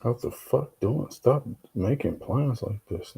What the fuck doing? Stop making plans like this.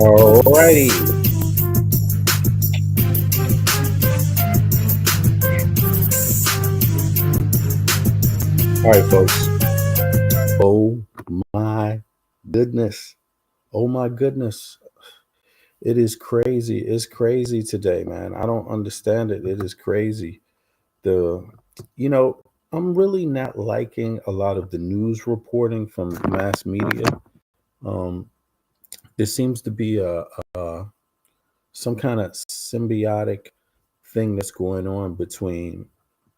Alrighty. All right, folks. Oh my goodness. Oh my goodness. It is crazy. It's crazy today, man. I don't understand it. It is crazy. The you know, I'm really not liking a lot of the news reporting from mass media. Um, there seems to be a some kind of symbiotic thing that's going on between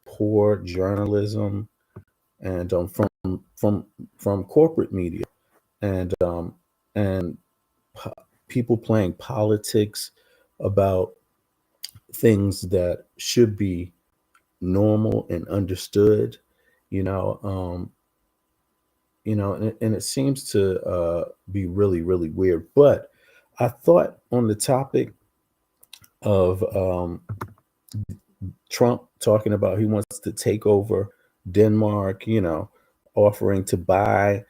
poor journalism and from corporate media and and po- people playing politics about things that should be normal and understood. You know, and it seems to be really really weird. But I thought on the topic of Trump talking about he wants to take over Denmark, offering to buy,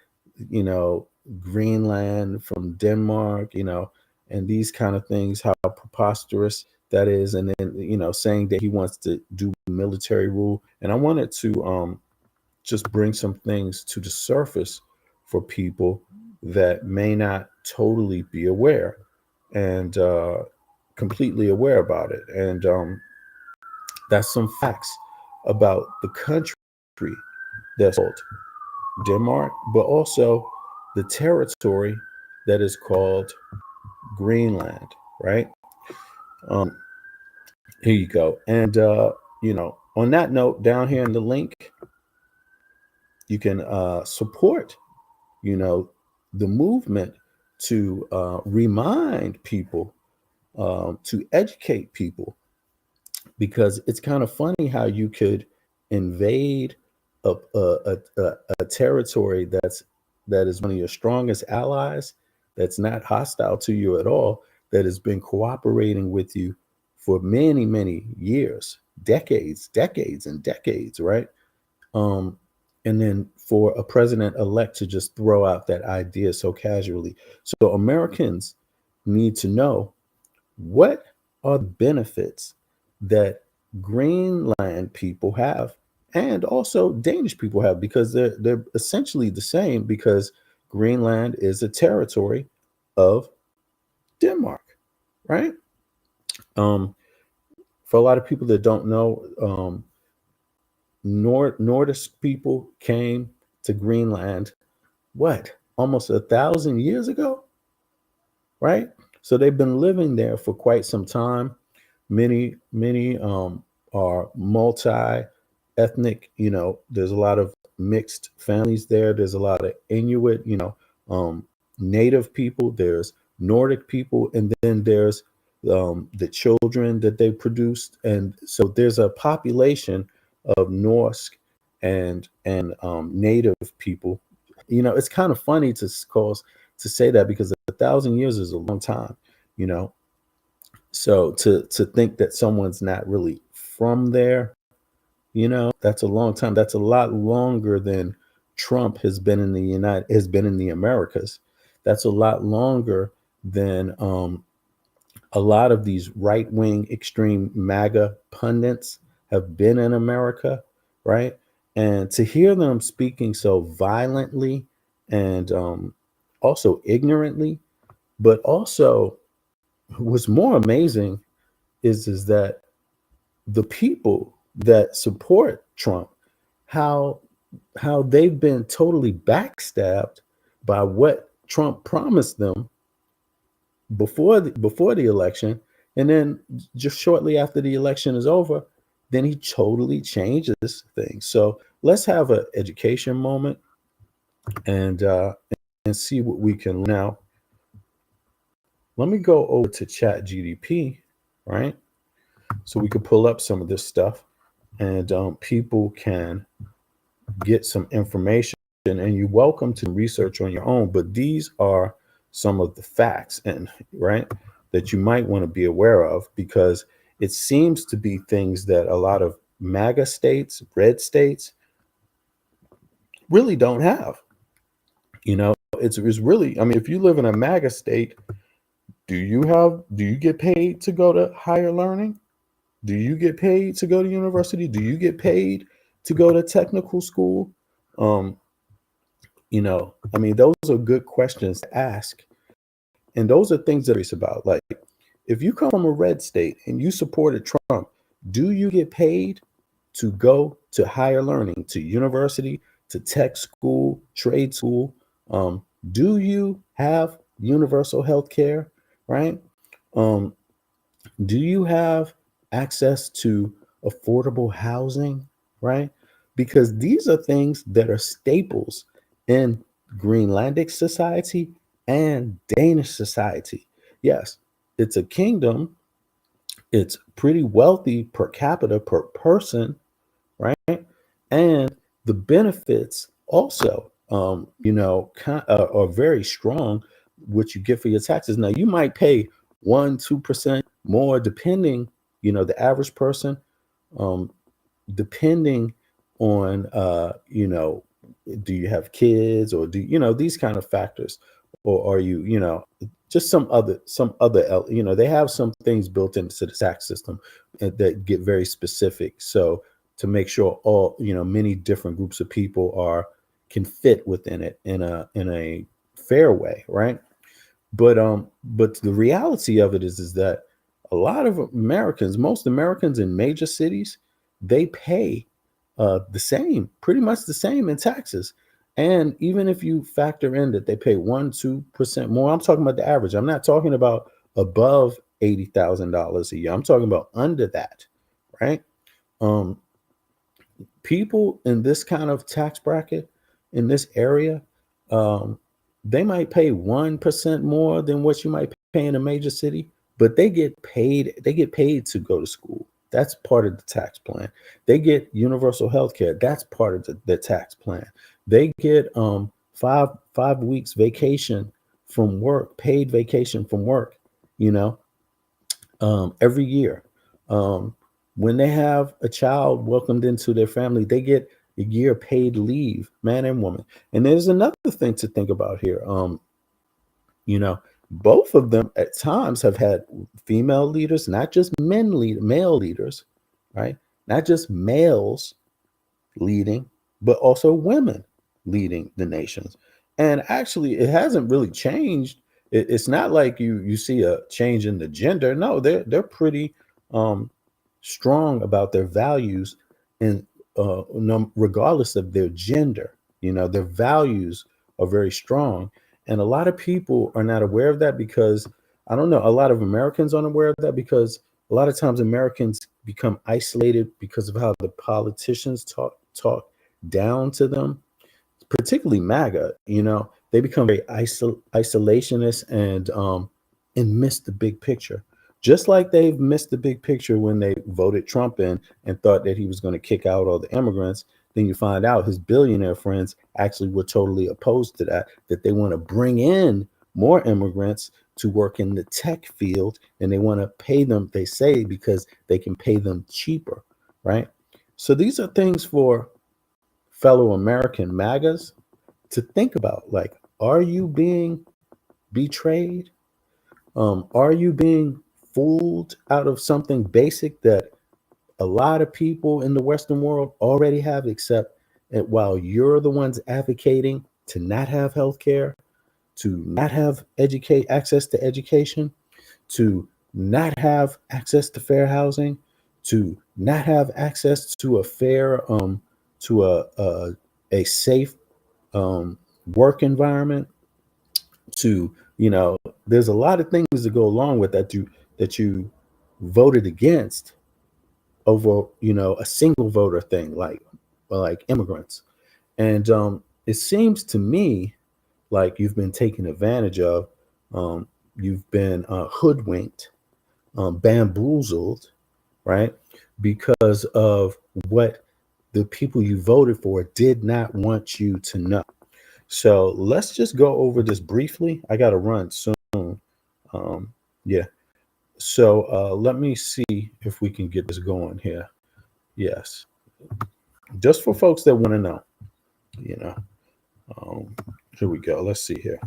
Greenland from Denmark, and these kind of things, how preposterous that is. And then, saying that he wants to do military rule. And I wanted to just bring some things to the surface for people that may not totally be aware and completely aware about it. And that's some facts about the country that's called Denmark, but also the territory that is called Greenland, right? Um, Here you go. And, on that note, down here in the link, you can support, you know, the movement to remind people, to educate people, because it's kind of funny how you could invade a territory that is one of your strongest allies, that's not hostile to you at all, that has been cooperating with you for many many years, decades and decades, right? um, and then for a president elect to just throw out that idea so casually. So Americans need to know, what are the benefits that Greenland people have and also Danish people have, because they're essentially the same, because Greenland is a territory of Denmark, right? Um, for a lot of people that don't know, Nordic people came to Greenland, what, almost 1,000 years ago, right? So they've been living there for quite some time. Many are multi ethnic. There's a lot of mixed families there. There's a lot of Inuit, native people. There's Nordic people, and then there's the children that they produced, and so there's a population of Norse and native people. It's kind of funny to say that because 1,000 years is a long time, you know. So to think that someone's not really from there, that's a long time. That's a lot longer than Trump has been in the Americas. That's a lot longer than a lot of these right wing extreme MAGA pundits have been in America, right? And to hear them speaking so violently and also ignorantly, but also what's more amazing is that the people that support Trump, how how they've been totally backstabbed by what Trump promised them before the election, and then just shortly after the election is over, then he totally changes things. So let's have an education moment and see what we can now. Let me go over to Chat GDP, right? So we could pull up some of this stuff, and people can get some information. And you're welcome to research on your own, but these are some of the facts, and right, that you might want to be aware of, because it seems to be things that a lot of MAGA states, red states, really don't have. It's really, I mean, if you live in a MAGA state, do you get paid to go to higher learning? Do you get paid to go to university? Do you get paid to go to technical school? Um, I mean, those are good questions to ask. And those are things that it's about. Like, if you come from a red state and you supported Trump, do you get paid to go to higher learning, to university, to tech school, trade school? Do you have universal health care, right? Um, do you have access to affordable housing, right? Because these are things that are staples in Greenlandic society and Danish society. Yes, it's a kingdom, it's pretty wealthy per capita per person, right? And the benefits also, are very strong. What you get for your taxes. Now, you might pay 1-2% more, depending, the average person, um, depending on, do you have kids, or these kind of factors, or are you, just they have some things built into the tax system that get very specific. So to make sure all, many different groups of people can fit within it in a fair way, right? But the reality of it is that a lot of Americans, most Americans in major cities, they pay pretty much the same in taxes. And even if you factor in that they pay 1-2% more, I'm talking about the average. I'm not talking about above $80,000 a year. I'm talking about under that, right? Um, People in this kind of tax bracket, in this area, um, they might pay 1% more than what you might pay in a major city, but they get paid to go to school. That's part of the tax plan. They get universal health care. That's part of the tax plan. They get five weeks vacation from work, paid vacation from work, you know, every year. Um, when they have a child welcomed into their family, they get a year paid leave, man and woman. And there's another thing to think about here. You know, both of them at times have had female leaders, not just male leaders, right? Not just males leading, but also women leading the nations. And actually, it hasn't really changed. It's not like you see a change in the gender. No, they're pretty um, strong about their values, and regardless of their gender, their values are very strong. And a lot of people are not aware of that because I don't know. A lot of Americans aren't aware of that because a lot of times Americans become isolated because of how the politicians talk down to them, particularly MAGA. they become very isolationist and miss the big picture. Just like they've missed the big picture when they voted Trump in and thought that he was going to kick out all the immigrants. Then you find out his billionaire friends actually were totally opposed to that, that they want to bring in more immigrants to work in the tech field, and they want to pay them, they say, because they can pay them cheaper, right? So these are things for fellow American MAGAs to think about. Like, are you being betrayed? Are you being fooled out of something basic that a lot of people in the Western world already have, except that while you're the ones advocating to not have health care, to not have educate access to education, to not have access to fair housing, to not have access to a fair to a safe work environment, to, there's a lot of things that go along with that you voted against over, a single voter thing, like immigrants. And it seems to me like you've been taken advantage of. You've been hoodwinked, bamboozled, right? Because of what the people you voted for did not want you to know. So let's just go over this briefly. I got to run soon. Yeah. So let me see if we can get this going here. Yes. Just for folks that want to know, you know. Um, here we go. Let's see here.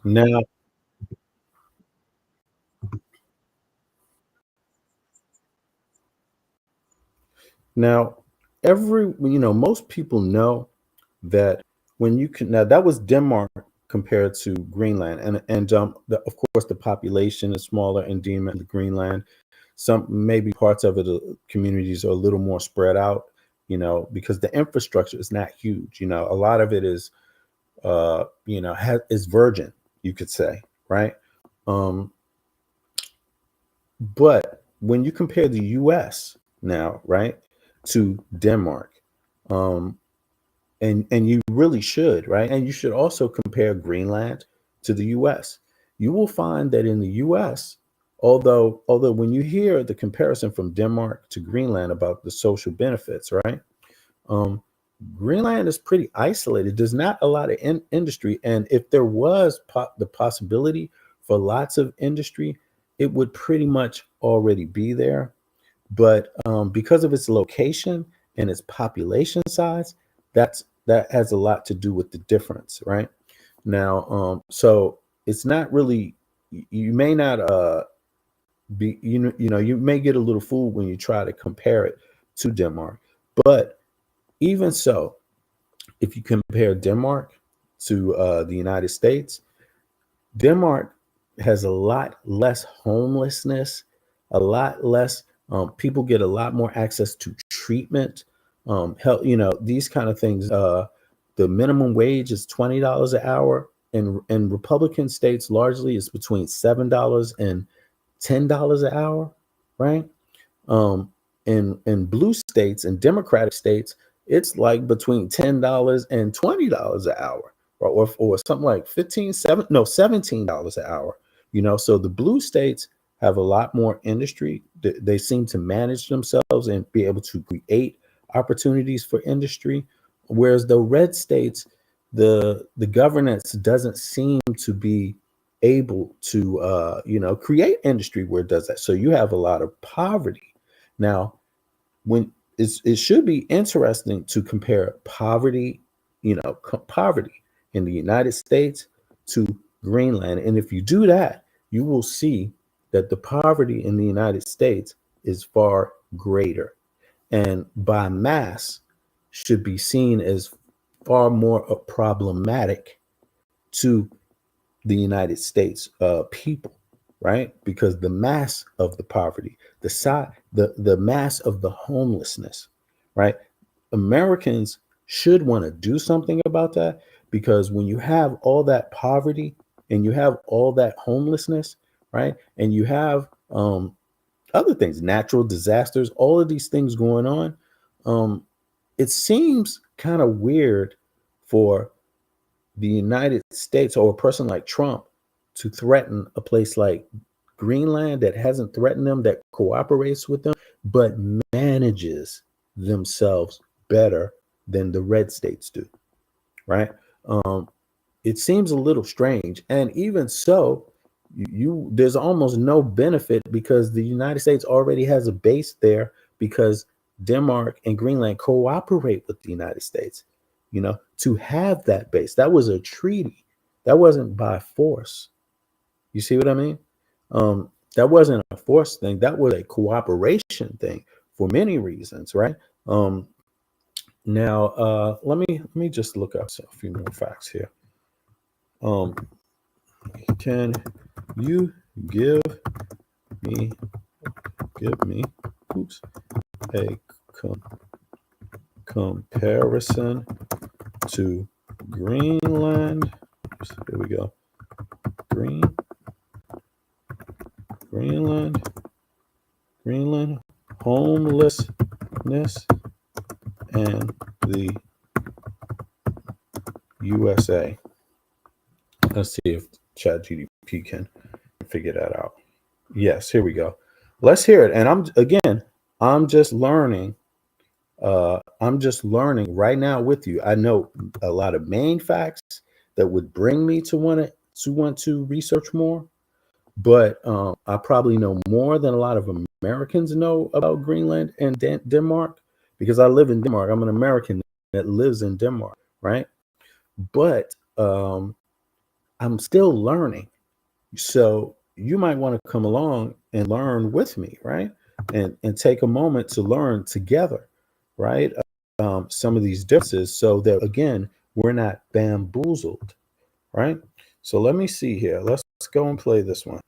Now, now, most people know that when you can now that was Denmark compared to Greenland, and of course the population is smaller in Denmark than Greenland. Some maybe parts of it, communities are a little more spread out, because the infrastructure is not huge. A lot of it is, is virgin, you could say, right? Um, but when you compare the U.S. now, right, to Denmark, um, and you really should, right? And you should also compare Greenland to the US. You will find that in the US, although when you hear the comparison from Denmark to Greenland about the social benefits, right? Um, Greenland is pretty isolated. There's not a lot of industry, and if there was the possibility for lots of industry, it would pretty much already be there. But because of its location and its population size, that has a lot to do with the difference, right? Now, so it's not really, you may not be, you may get a little fooled when you try to compare it to Denmark. But even so, if you compare Denmark to the United States, Denmark has a lot less homelessness, a lot less. People get a lot more access to treatment, help. These kind of things. The minimum wage is $20 an hour, and in Republican states, largely, it's between $7 and $10 an hour, right? In blue states and Democratic states, it's like between $10 and $20 an hour, or something like 15, 7, no, $17 an hour. So the blue states have a lot more industry. They seem to manage themselves and be able to create opportunities for industry, whereas the red states, the governance doesn't seem to be able to create industry where it does that. So you have a lot of poverty. Now, it should be interesting to compare poverty, poverty in the United States to Greenland. And if you do that, you will see that the poverty in the United States is far greater, and by mass should be seen as far more problematic to the United States people, right? Because the mass of the poverty, the mass of the homelessness, right? Americans should want to do something about that, because when you have all that poverty and you have all that homelessness, right? And you have other things, natural disasters, all of these things going on, um, it seems kind of weird for the United States or a person like Trump to threaten a place like Greenland that hasn't threatened them, that cooperates with them, but manages themselves better than the red states do, right? Um, it seems a little strange. And even so, there's almost no benefit because the United States already has a base there, because Denmark and Greenland cooperate with the United States, to have that base. That was a treaty. That wasn't by force. You see what I mean? That wasn't a force thing. That was a cooperation thing for many reasons, right? Um, Now, let me just look up a few more facts here. Um, can you me give me oops a comparison to Greenland? Here we go. Green Greenland Greenland homelessness and the USA. Let's see if ChatGPT can figure that out. Yes, here we go. Let's hear it. And I'm just learning. I'm just learning right now with you. I know a lot of main facts that would bring me to want to research more, but I probably know more than a lot of Americans know about Greenland and Denmark, because I live in Denmark. I'm an American that lives in Denmark, right? But I'm still learning. So you might want to come along and learn with me, right? And take a moment to learn together, right? Some of these differences so that again, we're not bamboozled, right? So let me see here. Let's go and play this one.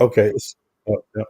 Okay. Yeah.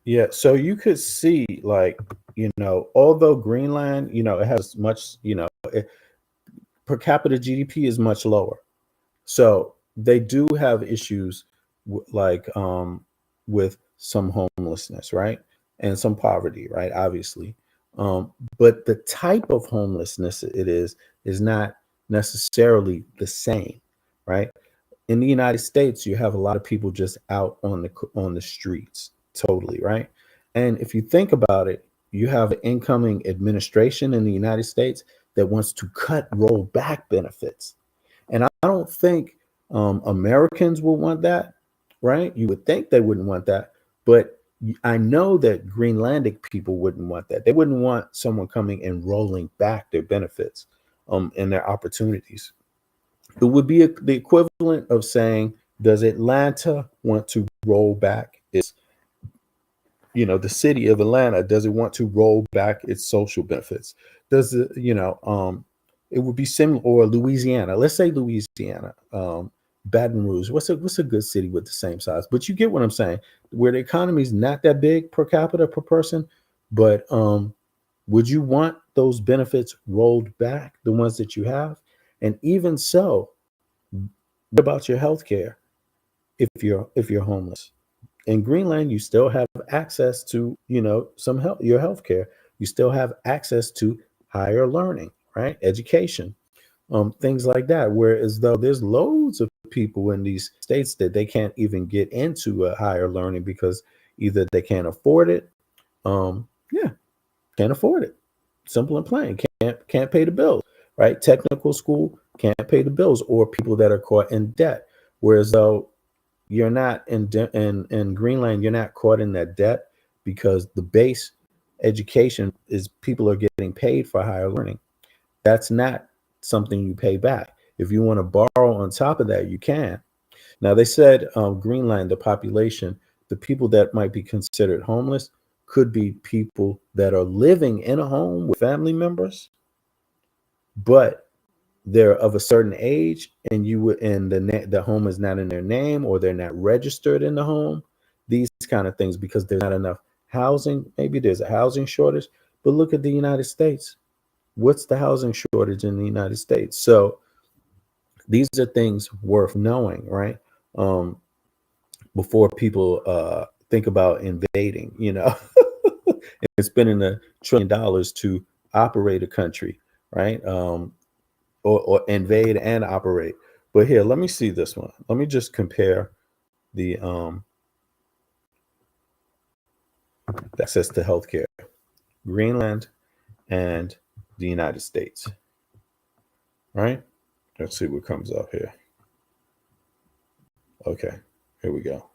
Yeah, so you could see, like, although Greenland, it has much, per capita GDP is much lower. So they do have issues with some homelessness, right? And some poverty, right? Obviously. But the type of homelessness it is not necessarily the same, right? In the United States, you have a lot of people just out on the streets, totally, right? And if you think about it, you have an incoming administration in the United States that wants to cut roll back benefits. And I don't think Americans will want that, right? You would think they wouldn't want that, but I know that Greenlandic people wouldn't want that. They wouldn't want someone coming and rolling back their benefits and their opportunities. It would be the equivalent of saying, does Atlanta want to roll back its, the city of Atlanta, does it want to roll back its social benefits? Does it, it would be similar, or Louisiana. Let's say Louisiana, Baton Rouge. What's a good city with the same size? But you get what I'm saying, where the economy is not that big per capita per person, but would you want those benefits rolled back, the ones that you have? And even so, what about your health care if you're homeless? In Greenland, you still have access to, some help, your health care. You still have access to higher learning, right? Education, things like that. Whereas though there's loads of people in these states that they can't even get into a higher learning because either they can't afford it. Yeah, can't afford it. Simple and plain. Can't pay the bills, right? Technical school can't pay the bills, or people that are caught in debt. Whereas though you're not in Greenland, you're not caught in that debt because the base education is people are getting paid for higher learning. That's not something you pay back. If you want to borrow on top of that, you can. Now they said Greenland, the population, the people that might be considered homeless could be people that are living in a home with family members, but they're of a certain age, and the home is not in their name, or they're not registered in the home. These kind of things, because there's not enough housing. Maybe there's a housing shortage, but look at the United States. What's the housing shortage in the United States? So these are things worth knowing, right? Um, before people think about invading, and spending $1 trillion to operate a country, right? Or invade and operate. But here, let me see this one. Let me just compare the access to healthcare, Greenland and the United States, right? Let's see what comes up here. Okay, here we go.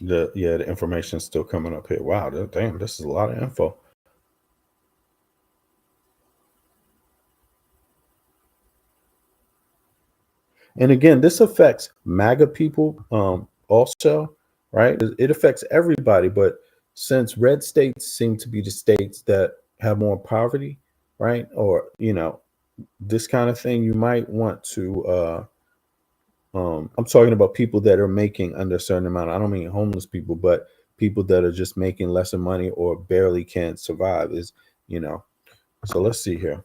The information is still coming up here. Wow, damn, this is a lot of info. And again, this affects MAGA people also, right? It affects everybody, but since red states seem to be the states that have more poverty, right? Or, this kind of thing, you might want to I'm talking about people that are making under a certain amount. I don't mean homeless people, but people that are just making lesser money or barely can survive is, you know. So let's see here.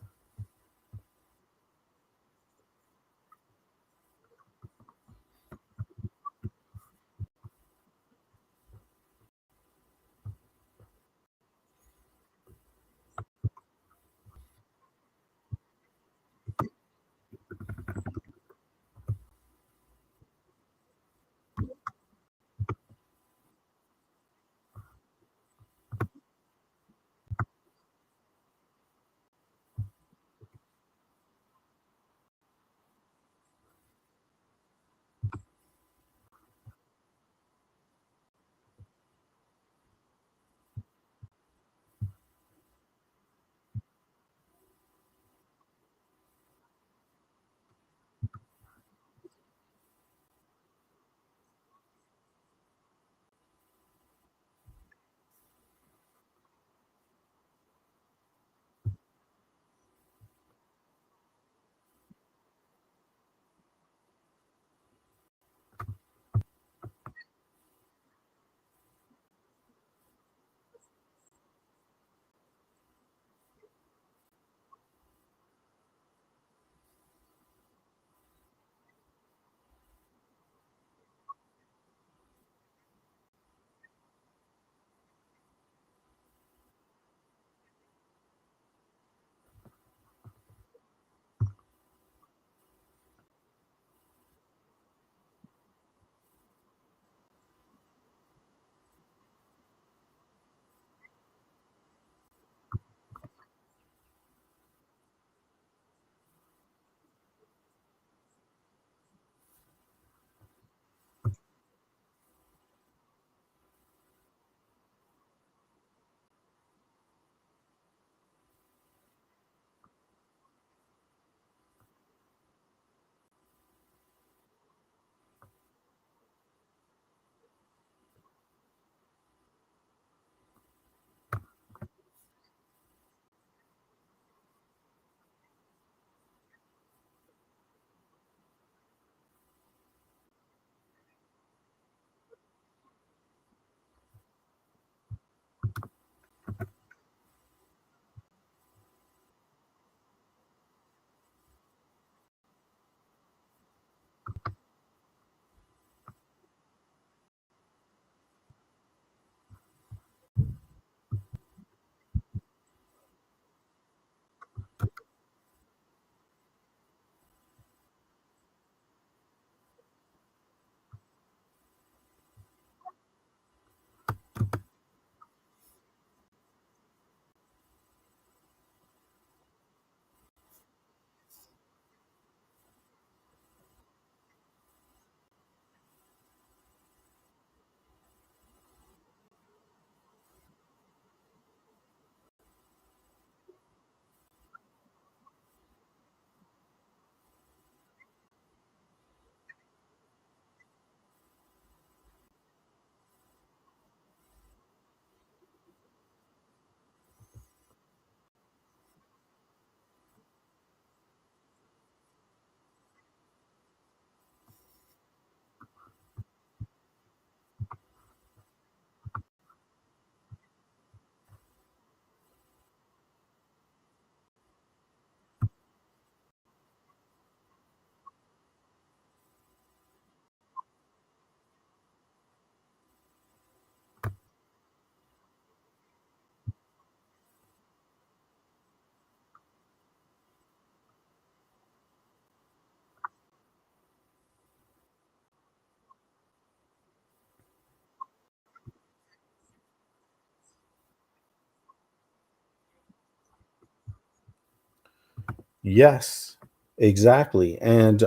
Yes, exactly. And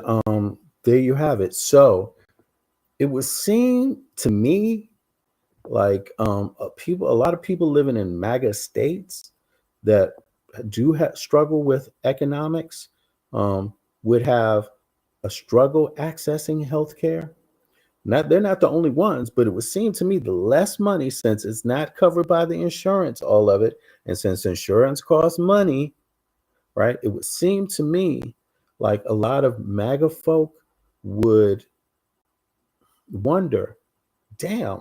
there you have it. So it would seem to me like a lot of people living in MAGA states that do struggle with economics would have a struggle accessing healthcare. Not they're not the only ones, but it would seem to me the less money, since it's not covered by the insurance, all of it, and since insurance costs money, right? It would seem to me like a lot of MAGA folk would wonder, damn,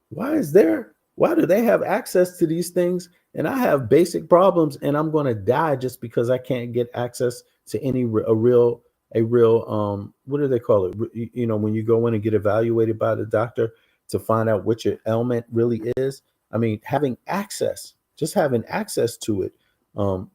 why do they have access to these things and I have basic problems and I'm going to die just because I can't get access to a real what do they call it? When you go in and get evaluated by the doctor to find out what your ailment really is. I mean, having access to it um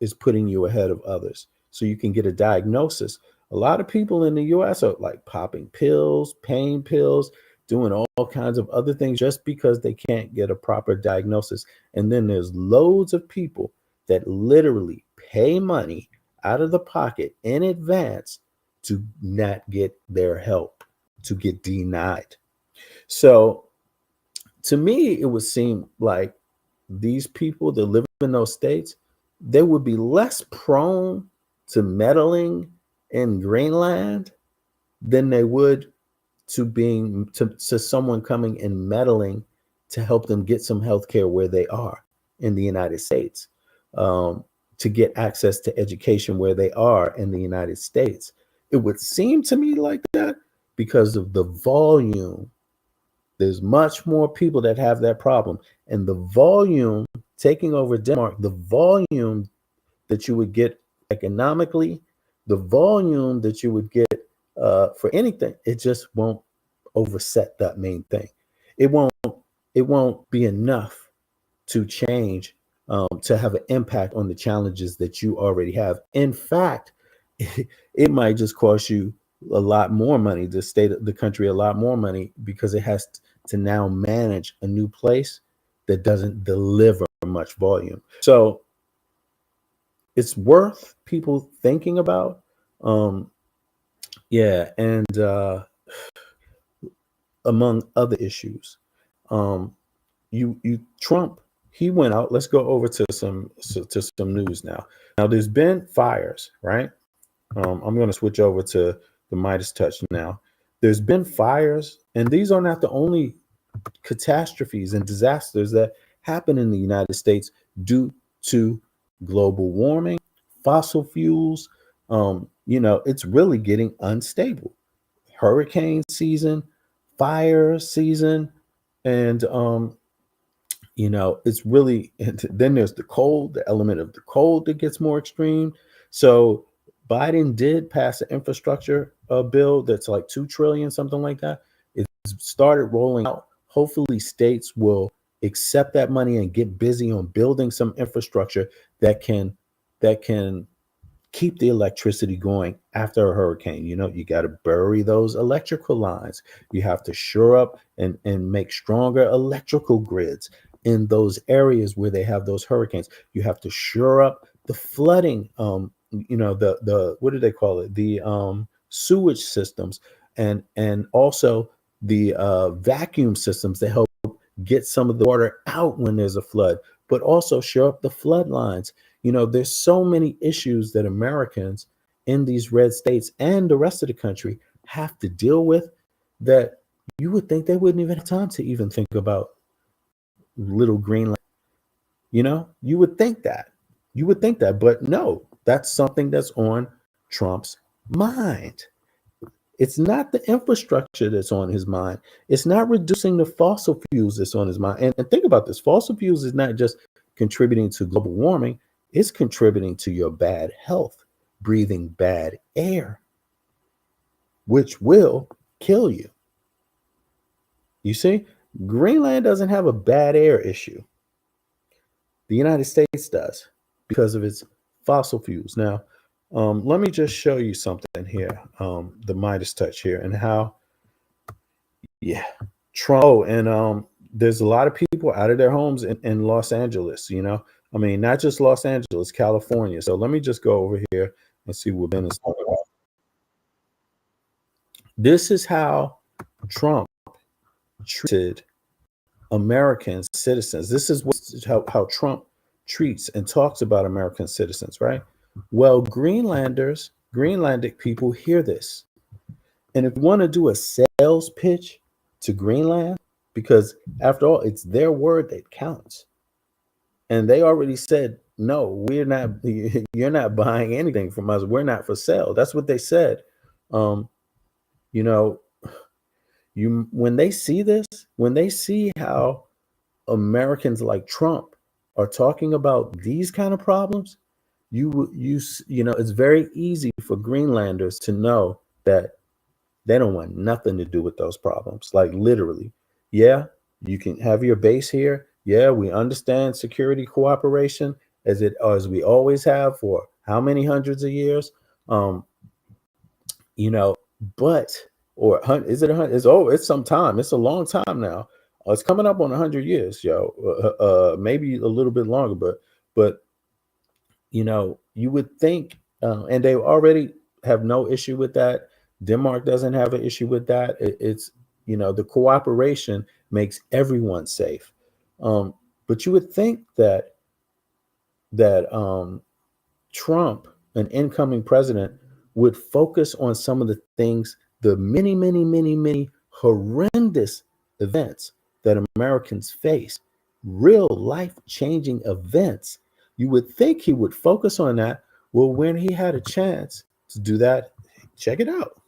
is putting you ahead of others so you can get a diagnosis. A lot of people in the US are like popping pills, pain pills, doing all kinds of other things just because they can't get a proper diagnosis. And then there's loads of people that literally pay money out of the pocket in advance to not get their help, to get denied. So to me, it would seem like these people that live in those states, they would be less prone to meddling in Greenland than they would to someone coming and meddling to help them get some health care where they are in the United States, um, to get access to education where they are in the United States. It would seem to me like that because of the volume. There's much more people that have that problem. And the volume taking over Denmark, the volume that you would get economically, the volume that you would get for anything, it just won't overset that main thing. It won't. It won't be enough to change, to have an impact on the challenges that you already have. In fact, it might just cost you a lot more money, the state of the country a lot more money, because it has to now manage a new place that doesn't deliver much volume. So it's worth people thinking about. Um, yeah, and among other issues, um, you Trump, he went out. Let's go over to some news now. Now there's been fires, right? I'm going to switch over to the Midas touch now. There's been fires, and these are not the only catastrophes and disasters that happen in the United States due to global warming, fossil fuels. It's really getting unstable. Hurricane season, fire season, and it's really, and then there's the cold, the element of the cold that gets more extreme. So Biden did pass an infrastructure bill that's like 2 trillion, something like that. It's started rolling out. Hopefully states will accept that money and get busy on building some infrastructure that can keep the electricity going after a hurricane. You got to bury those electrical lines. You have to shore up and make stronger electrical grids in those areas where they have those hurricanes. You have to shore up the flooding, the what do they call it? The sewage systems, and also the vacuum systems that help get some of the water out when there's a flood, but also shore up the flood lines. There's so many issues that Americans in these red states and the rest of the country have to deal with that you would think they wouldn't even have time to even think about little Greenland. You would think that. You would think that, but no, that's something that's on Trump's mind. It's not the infrastructure that's on his mind. It's not reducing the fossil fuels that's on his mind. And think about this: fossil fuels is not just contributing to global warming, it's contributing to your bad health, breathing bad air, which will kill you. You see, Greenland doesn't have a bad air issue. The United States does because of its fossil fuels. Now, let me just show you something here, the Midas touch here, and how, yeah, Trump. Oh, and there's a lot of people out of their homes in Los Angeles. I mean, not just Los Angeles, California. So let me just go over here and see what Ben is talking about. This is how Trump treated American citizens. This is how Trump treats and talks about American citizens, right? Well, Greenlandic people hear this. And if you want to do a sales pitch to Greenland, because after all, it's their word that counts. And they already said, no, we're not, you're not buying anything from us. We're not for sale. That's what they said. Um, you know, when they see this, when they see how Americans like Trump are talking about these kind of problems, it's very easy for Greenlanders to know that they don't want nothing to do with those problems. Like literally, yeah, you can have your base here. Yeah, we understand security cooperation as we always have for how many hundreds of years. Um, you know, but or is it a hundred? It's some time. It's a long time now. It's coming up on 100 years, yo. Maybe a little bit longer, but you would think, and they already have no issue with that. Denmark doesn't have an issue with that. It's the cooperation makes everyone safe. But you would think that Trump, an incoming president, would focus on some of the things, the many, many, many, many horrendous events that Americans face, real life changing events. You would think he would focus on that. Well, when he had a chance to do that, check it out.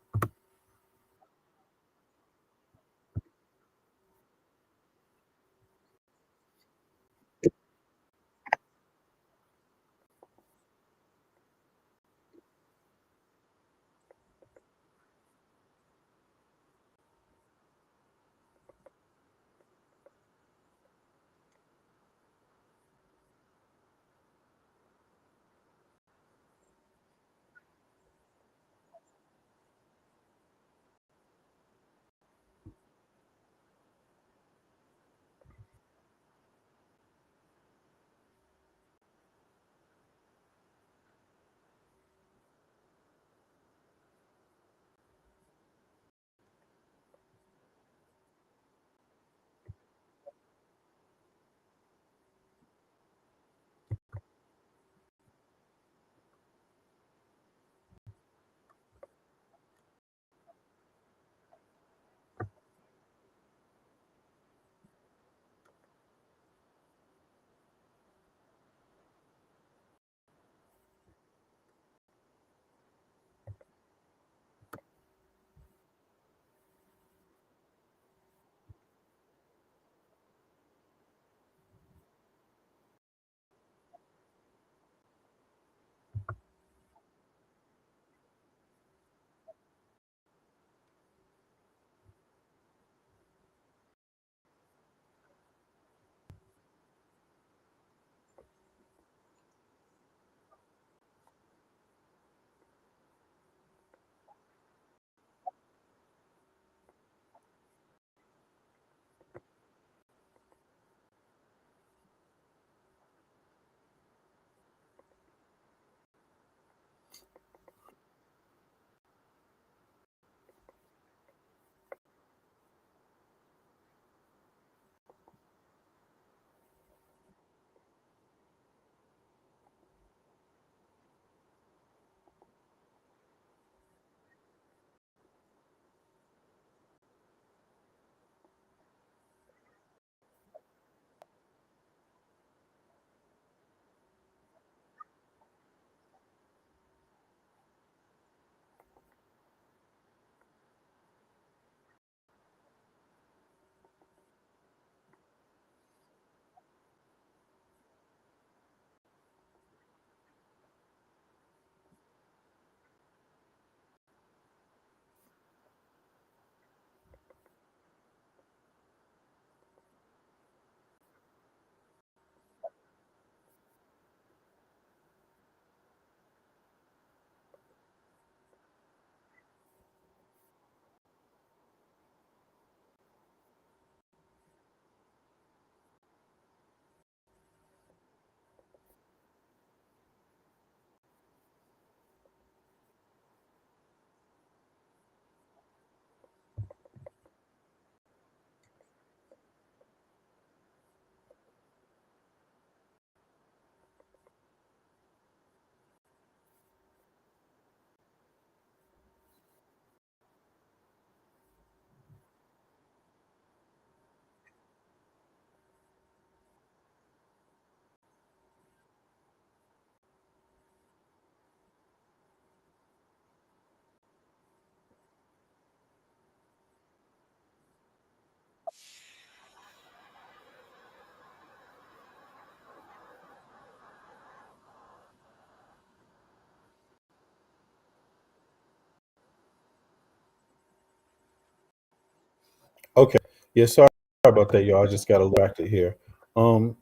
Yeah, sorry about that, y'all. I just got elected here. Um,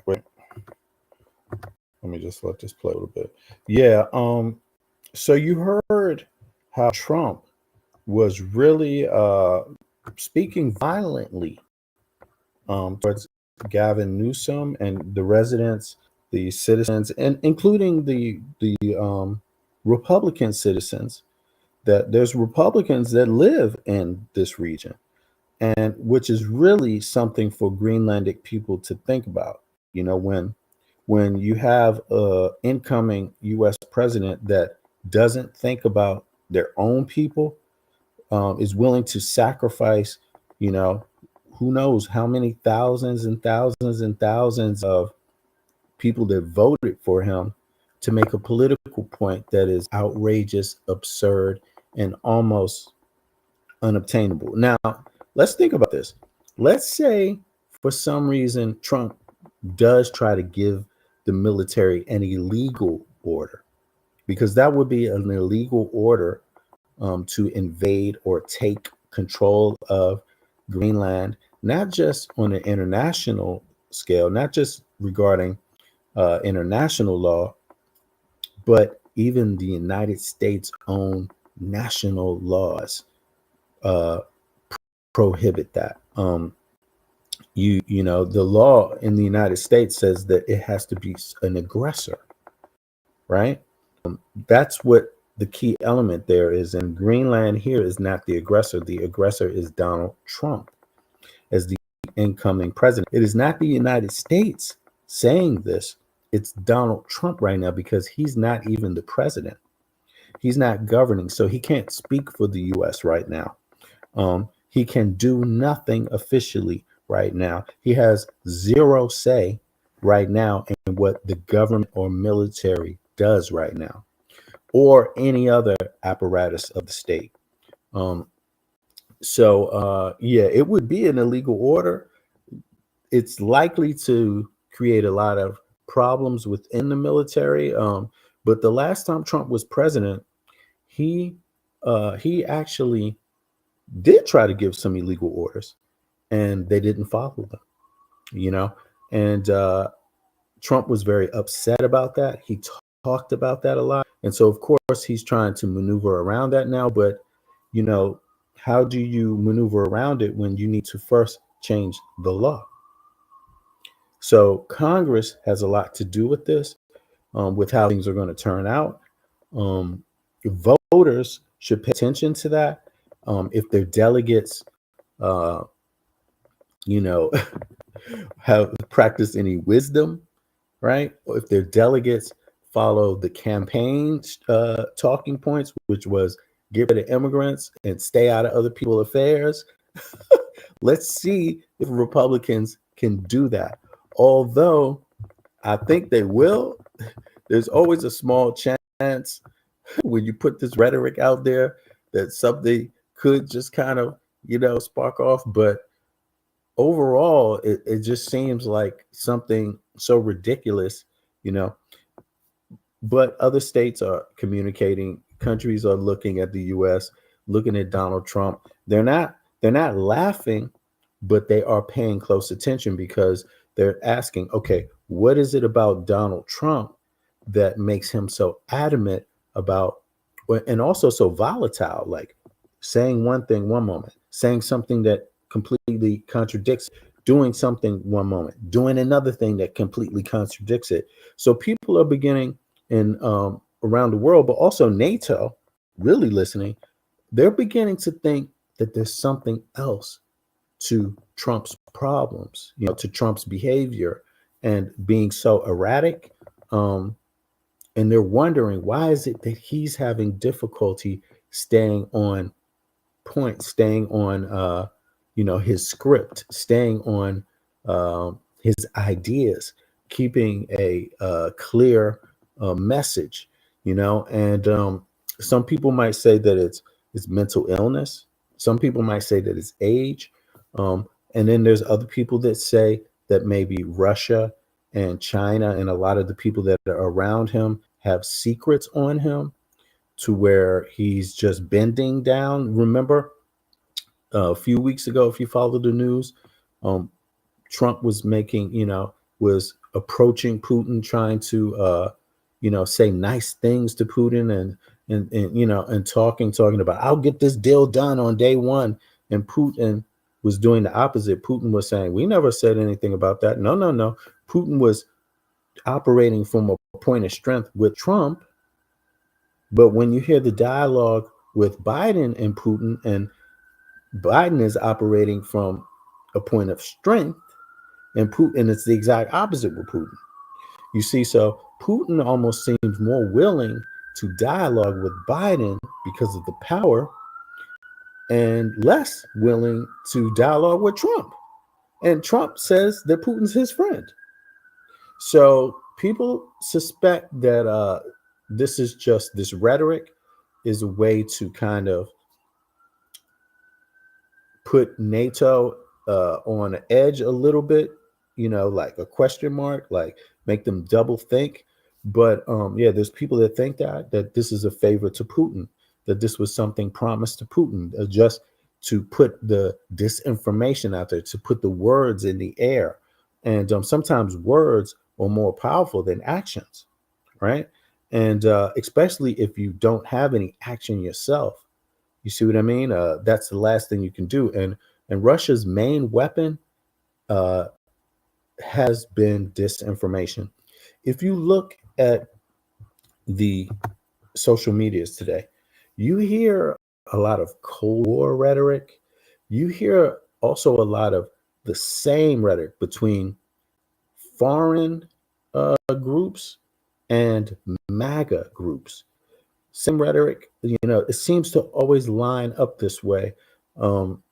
wait, let me just let this play a little bit. Yeah. So you heard how Trump was really speaking violently towards Gavin Newsom and the residents, the citizens, and including the Republican citizens. That there's Republicans that live in this region, and which is really something for Greenlandic people to think about. You know, when you have a incoming U.S. president that doesn't think about their own people, is willing to sacrifice, you know, who knows how many thousands and thousands and thousands of people that voted for him to make a political point that is outrageous, absurd, and almost unobtainable. Now, let's think about this. Let's say for some reason Trump does try to give the military an illegal order, because that would be an illegal order to invade or take control of Greenland, not just on an international scale, not just regarding international law, but even the United States' own national laws uh, prohibit that. You know, the law in the United States says that it has to be an aggressor, right? That's what the key element there is. And Greenland here is not the aggressor. The aggressor is Donald Trump as the incoming president. It is not the United States saying this. It's Donald Trump right now, because he's not even the president. He's not governing. So he can't speak for the US right now. He can do nothing officially right now. He has zero say right now in what the government or military does right now, or any other apparatus of the state. Um, yeah, it would be an illegal order. It's likely to create a lot of problems within the military. But the last time Trump was president, he he actually did try to give some illegal orders, and they didn't follow them. You know, and Trump was very upset about that. He talked about that a lot. And so, of course, he's trying to maneuver around that now. But, you know, how do you maneuver around it when you need to first change the law? So, Congress has a lot to do with this, with how things are going to turn out. Um, Voters should pay attention to that. If their delegates, uh, you know, have practiced any wisdom, right? Or if their delegates follow the campaign talking points, which was get rid of immigrants and stay out of other people's affairs. Let's see if Republicans can do that. Although I think they will, there's always a small chance when you put this rhetoric out there that something could just kind of, you know, spark off. But overall, it just seems like something so ridiculous, you know. But other states are communicating. Countries are looking at the U.S., looking at Donald Trump. They're not laughing, but they are paying close attention, because they're asking, okay, what is it about Donald Trump that makes him so adamant about, and also so volatile, like saying one thing one moment, saying something that completely contradicts, doing something one moment, doing another thing that completely contradicts it. So people are beginning in around the world, but also NATO, really listening. They're beginning to think that there's something else to Trump's problems, you know, to Trump's behavior and being so erratic. And they're wondering, why is it that he's having difficulty staying on point, staying on, you know, his script, staying on his ideas, keeping a clear message, you know. And some people might say that it's mental illness. Some people might say that it's age. And then there's other people that say that maybe Russia and China and a lot of the people that are around him have secrets on him, to where he's just bending down. Remember, A few weeks ago, if you follow the news, um, Trump was making, was approaching Putin, trying to, say nice things to Putin, and talking about, I'll get this deal done on day one. And Putin was doing the opposite. Putin was saying, we never said anything about that. No, no, no. Putin was operating from a point of strength with Trump. But when you hear the dialogue with Biden and Putin, and Biden is operating from a point of strength, and Putin, it's the exact opposite with Putin. You see, so Putin almost seems more willing to dialogue with Biden because of the power, and less willing to dialogue with Trump. And Trump says that Putin's his friend. So people suspect that this rhetoric is a way to kind of put NATO on an edge a little bit, like a question mark, like make them double think. But yeah, there's people that think that this is a favor to Putin, that this was something promised to Putin, just to put the disinformation out there, to put the words in the air. And sometimes words are more powerful than actions, right? And especially if you don't have any action yourself. You see what I mean? That's the last thing you can do. And Russia's main weapon uh, has been disinformation. If you look at the social medias today, you hear a lot of Cold War rhetoric. You hear also a lot of the same rhetoric between foreign groups and MAGA groups. Same rhetoric, it seems to always line up this way. Um,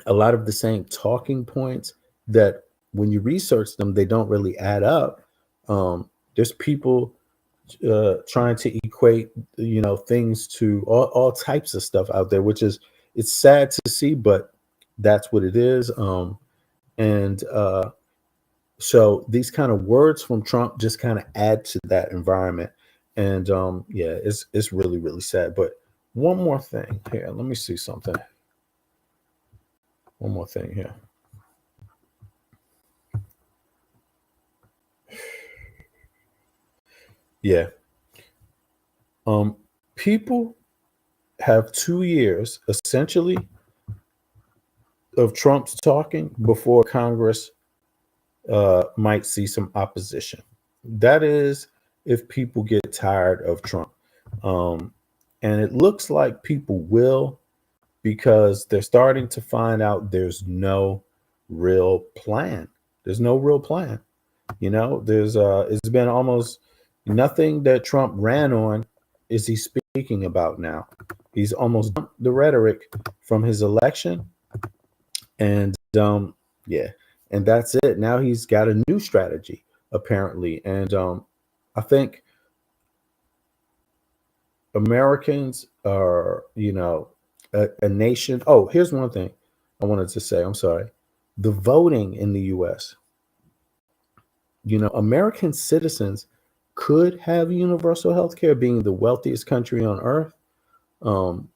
a lot of the same talking points that when you research them, they don't really add up. There's people trying to equate, things to all types of stuff out there, which is, it's sad to see, but that's what it is. And So these kind of words from Trump just kind of add to that environment. And yeah, it's really, really sad. But one more thing here. Let me see something. One more thing here. Yeah. People have 2 years essentially of Trump's talking before Congress might see some opposition. That is, if people get tired of Trump. And it looks like people will, because they're starting to find out there's no real plan. There's no real plan. There's it's been almost nothing that Trump ran on is he speaking about now. He's almost dumped the rhetoric from his election, and yeah, and that's it. Now he's got a new strategy apparently, and I think Americans are, a nation. Oh, here's one thing I wanted to say. I'm sorry. The voting in the U.S. American citizens could have universal health care, being the wealthiest country on earth, um,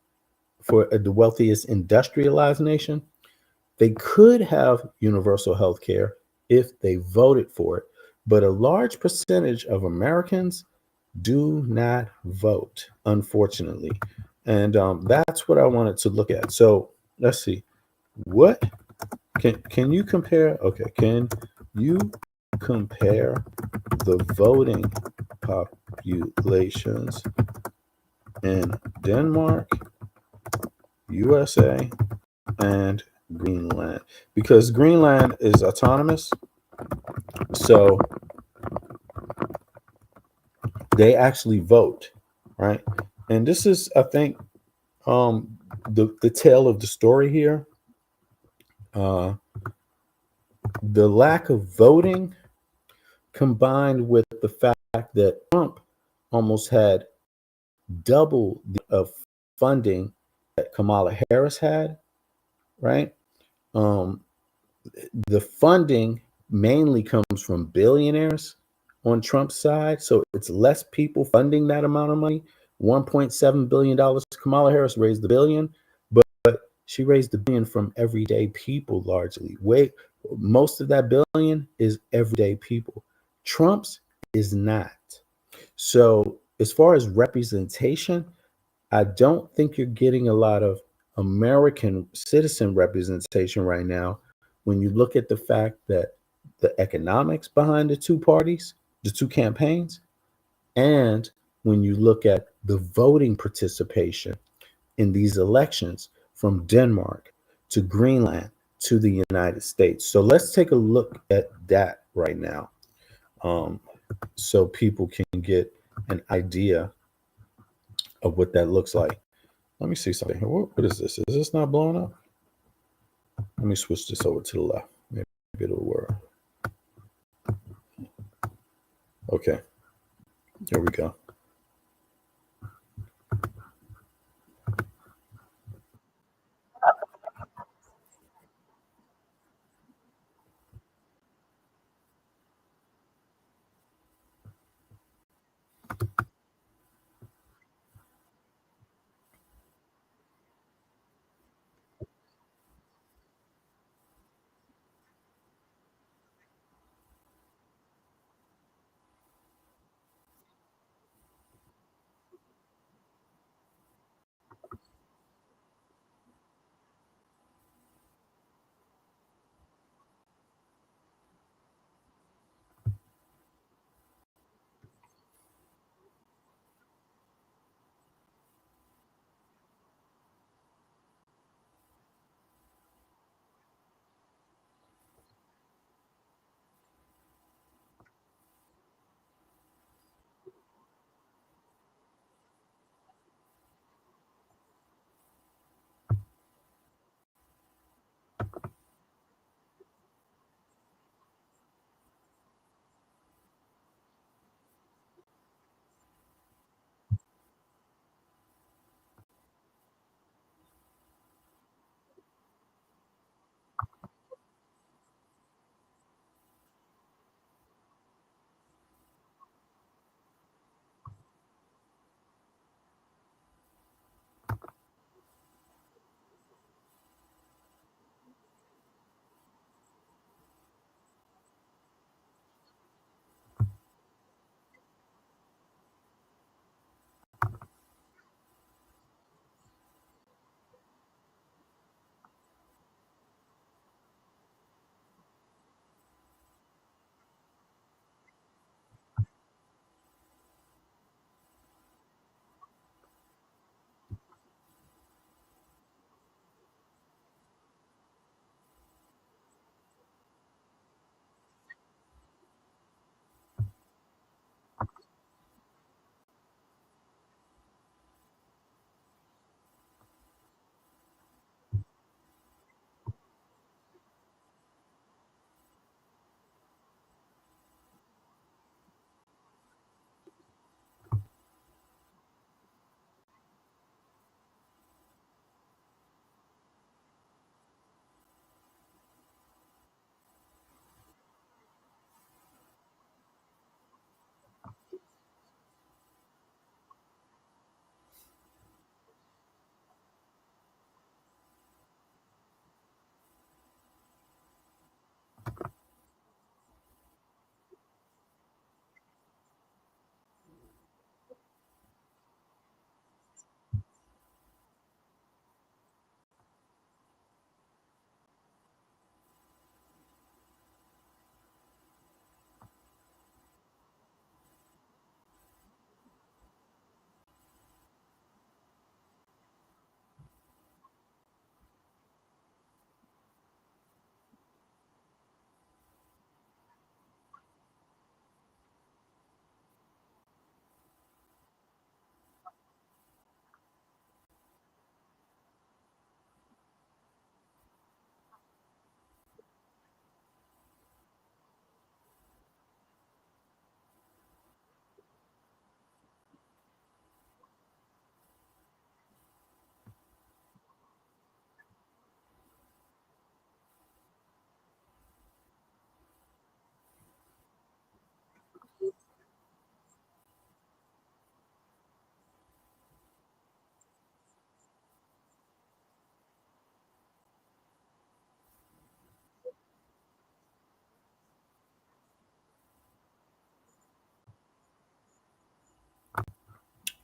for the wealthiest industrialized nation. They could have universal health care if they voted for it. But a large percentage of Americans do not vote, unfortunately. And that's what I wanted to look at. So let's see. What can you compare? Okay, can you compare the voting populations in Denmark, USA, and Greenland? Because Greenland is autonomous, so they actually vote, right? And this is, I think, the tale of the story here. The lack of voting, combined with the fact that Trump almost had double the of funding that Kamala Harris had, right? Um, the funding mainly comes from billionaires on Trump's side, so it's less people funding that amount of money. $1.7 billion. Kamala Harris raised the billion, but She raised the billion from everyday people largely. Way most of that billion is everyday people. Trump's is not. So as far as representation, I don't think you're getting a lot of American citizen representation right now when you look at the fact that the economics behind the two parties, the two campaigns, and when you look at the voting participation in these elections from Denmark to Greenland to the United States. So let's take a look at that right now, um, so people can get an idea of what that looks like. Let me see something here. What is this? Is this not blowing up? Let me switch this over to the left. Maybe it'll work. Okay, here we go.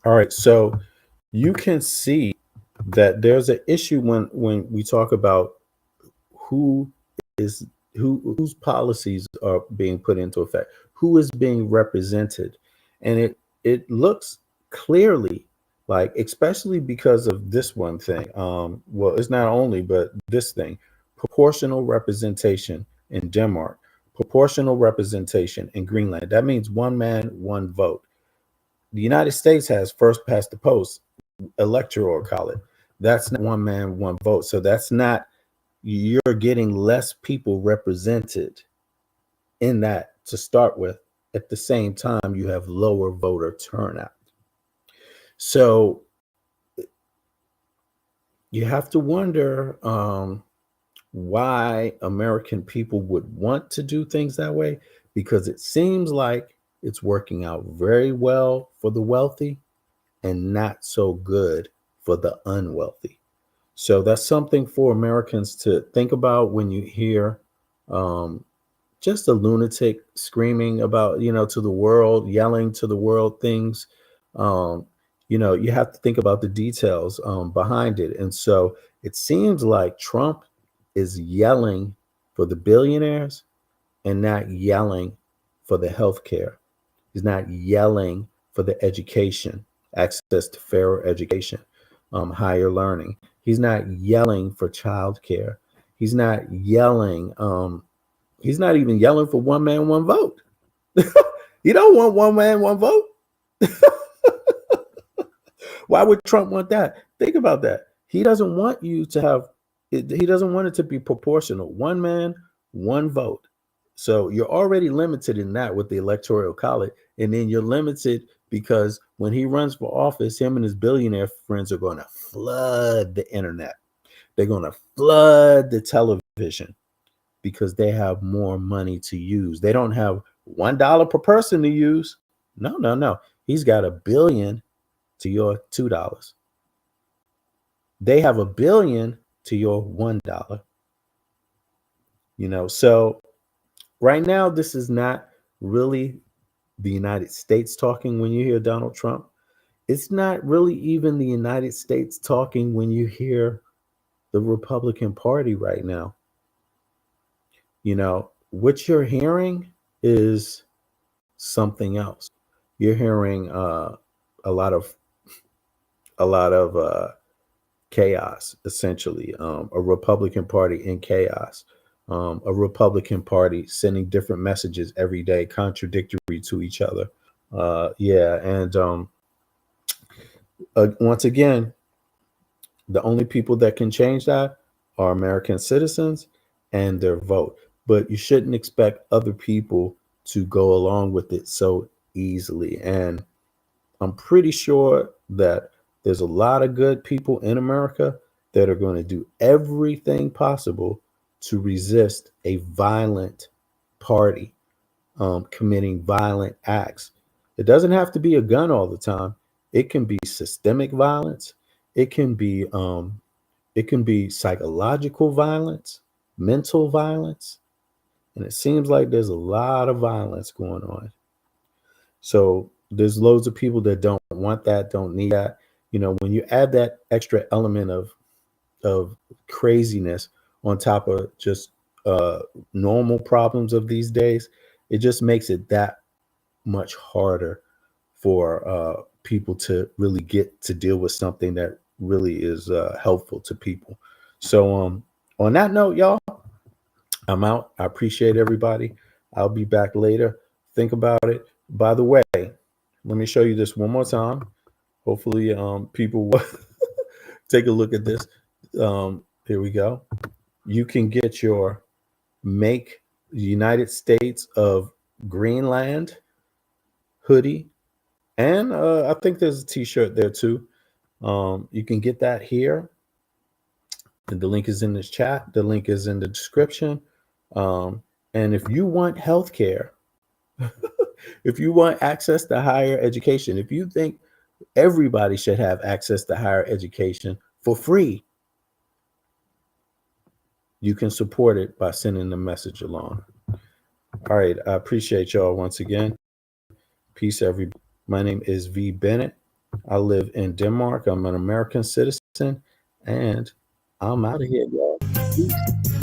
All right. So you can see that there's an issue when we talk about who is whose policies are being put into effect, who is being represented, and it looks clearly like, especially because of this one thing. Well, it's not only, but this thing, proportional representation in Denmark, proportional representation in Greenland. That means one man, one vote. The United States has first past the post electoral college. That's not one man, one vote. So that's not, you're getting less people represented in that to start with. At the same time, you have lower voter turnout. So you have to wonder why American people would want to do things that way, because it seems like it's working out very well for the wealthy and not so good for the unwealthy. So that's something for Americans to think about when you hear um, just a lunatic screaming about, to the world, yelling to the world things. Um, you have to think about the details behind it. And so it seems like Trump is yelling for the billionaires and not yelling for the healthcare. He's not yelling for the education, access to fairer education, higher learning. He's not yelling for childcare. He's not yelling. He's not even yelling for one man, one vote. You don't want one man, one vote. Why would Trump want that? Think about that. He doesn't want you to have, he doesn't want it to be proportional. One man, one vote. So you're already limited in that with the electoral college. And then you're limited because when he runs for office, him and his billionaire friends are going to flood the internet. They're going to flood the television because they have more money to use. They don't have $1 per person to use. No, no, no. He's got $1 billion to your $2. They have $1 billion to your $1. So right now, this is not really the United States talking when you hear Donald Trump. It's not really even the United States talking when you hear the Republican Party right now. What you're hearing is something else. You're hearing a lot of chaos, essentially. A Republican Party in chaos. A Republican Party sending different messages every day, contradictory to each other. Yeah, and once again, the only people that can change that are American citizens and their vote. But you shouldn't expect other people to go along with it so easily. And I'm pretty sure that there's a lot of good people in America that are going to do everything possible to resist a violent party committing violent acts. It doesn't have to be a gun all the time. It can be systemic violence. It can be psychological violence, mental violence, and it seems like there's a lot of violence going on. So there's loads of people that don't want that, don't need that. When you add that extra element of craziness on top of just normal problems of these days, it just makes it that much harder for people to really get to deal with something that really is helpful to people. So on that note, y'all, I'm out. I appreciate everybody. I'll be back later. Think about it. By the way, let me show you this one more time. Hopefully people will take a look at this. Here we go. You can get your Make United States of Greenland hoodie, and I think there's a t-shirt there too. You can get that here, and the link is in this chat. The link is in the description. And if you want healthcare, if you want access to higher education, if you think everybody should have access to higher education for free, you can support it by sending the message along. All right. I appreciate y'all once again. Peace, everybody. My name is V. Bennett, I live in Denmark. I'm an American citizen, and I'm out of here, y'all. Peace.